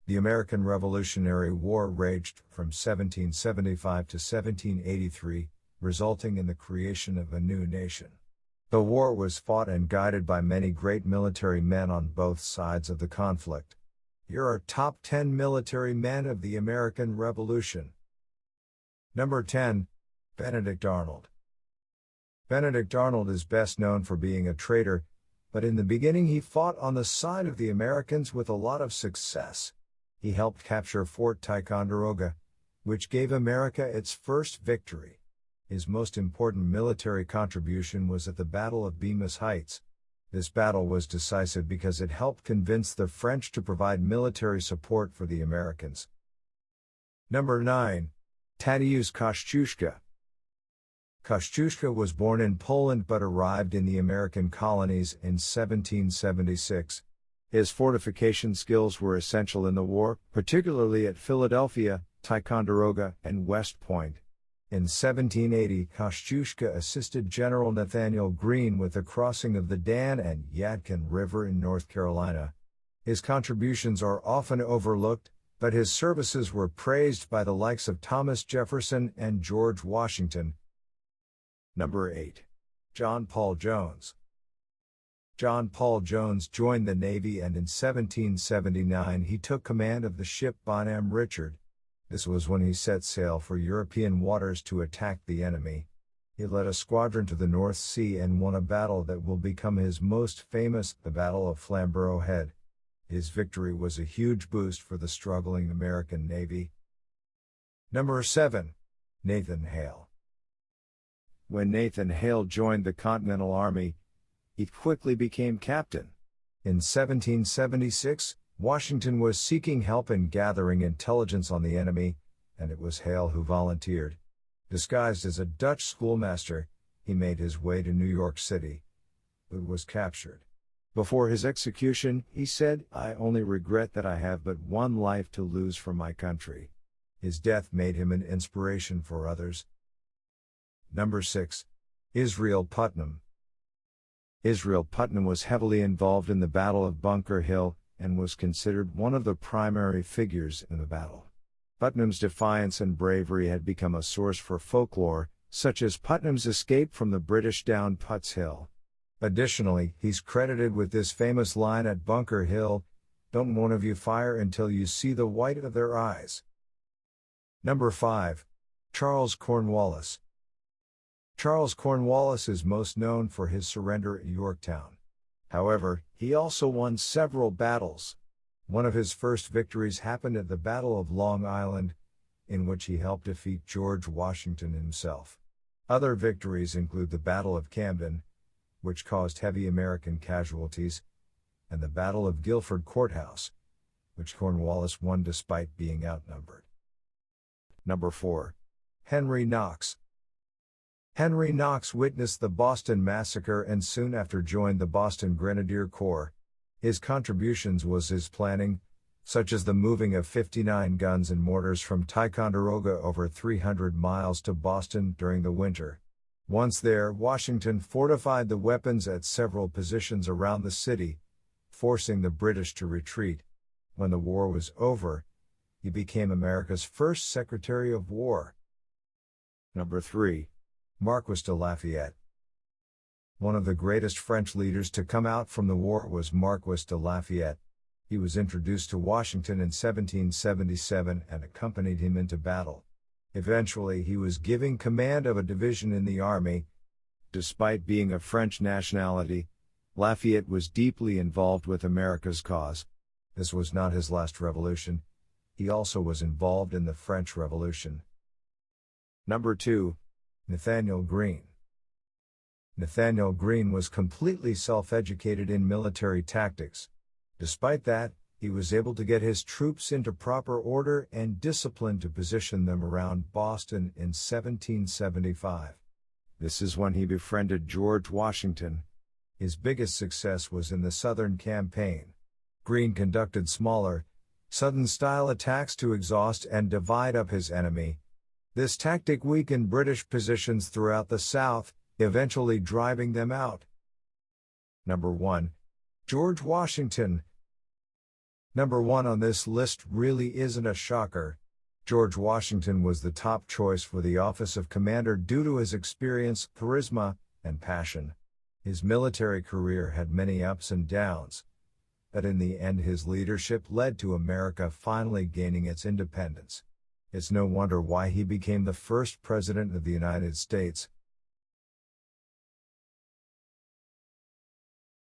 The American Revolutionary War raged from 1775 to 1783, resulting in the creation of a new nation. The war was fought and guided by many great military men on both sides of the conflict. Here are top 10 military men of the American Revolution. Number 10. Benedict Arnold. Benedict Arnold is best known for being a traitor, but in the beginning he fought on the side of the Americans with a lot of success. He helped capture Fort Ticonderoga, which gave America its first victory. His most important military contribution was at the Battle of Bemis Heights. This battle was decisive because it helped convince the French to provide military support for the Americans. Number 9. Tomasz Kosciuszko. Kosciuszko was born in Poland but arrived in the American colonies in 1776. His fortification skills were essential in the war, particularly at Philadelphia, Ticonderoga, and West Point. In 1780, Kosciuszko assisted General Nathaniel Greene with the crossing of the Dan and Yadkin River in North Carolina. His contributions are often overlooked, but his services were praised by the likes of Thomas Jefferson and George Washington. Number 8. John Paul Jones. John Paul Jones joined the Navy and in 1779 he took command of the ship Bonhomme Richard. This was when he set sail for European waters to attack the enemy. He led a squadron to the North Sea and won a battle that will become his most famous, the Battle of Flamborough Head. His victory was a huge boost for the struggling American Navy. Number 7. Nathan Hale. When Nathan Hale joined the Continental Army, he quickly became captain. In 1776, Washington was seeking help in gathering intelligence on the enemy, and it was Hale who volunteered. Disguised as a Dutch schoolmaster, he made his way to New York City, but was captured. Before his execution, he said, "I only regret that I have but one life to lose for my country." His death made him an inspiration for others. Number 6. Israel Putnam. Israel Putnam was heavily involved in the Battle of Bunker Hill, and was considered one of the primary figures in the battle. Putnam's defiance and bravery had become a source for folklore, such as Putnam's escape from the British down Putz Hill. Additionally, he's credited with this famous line at Bunker Hill, "Don't one of you fire until you see the white of their eyes." Number 5. Charles Cornwallis. Charles Cornwallis is most known for his surrender at Yorktown. However, he also won several battles. One of his first victories happened at the Battle of Long Island, in which he helped defeat George Washington himself. Other victories include the Battle of Camden, which caused heavy American casualties, and the Battle of Guilford Courthouse, which Cornwallis won despite being outnumbered. Number 4. Henry Knox. Henry Knox witnessed the Boston Massacre and soon after joined the Boston Grenadier Corps. His contributions was his planning, such as the moving of 59 guns and mortars from Ticonderoga over 300 miles to Boston during the winter. Once there, Washington fortified the weapons at several positions around the city, forcing the British to retreat. When the war was over, he became America's first Secretary of War. Number 3. Marquess de Lafayette. One of the greatest French leaders to come out from the war was Marquess de Lafayette. He was introduced to Washington in 1777 and accompanied him into battle. Eventually, he was given command of a division in the army. Despite being of French nationality, Lafayette was deeply involved with America's cause. This was not his last revolution. He also was involved in the French Revolution. Number 2. Nathaniel Greene. Nathaniel Greene was completely self-educated in military tactics. Despite that, he was able to get his troops into proper order and discipline to position them around Boston in 1775. This is when he befriended George Washington. His biggest success was in the Southern Campaign. Greene conducted smaller, Southern-style attacks to exhaust and divide up his enemy. This tactic weakened British positions throughout the South, eventually driving them out. Number 1. George Washington. Number 1 on this list really isn't a shocker. George Washington was the top choice for the office of commander due to his experience, charisma, and passion. His military career had many ups and downs, but in the end his leadership led to America finally gaining its independence. It's no wonder why he became the first president of the United States,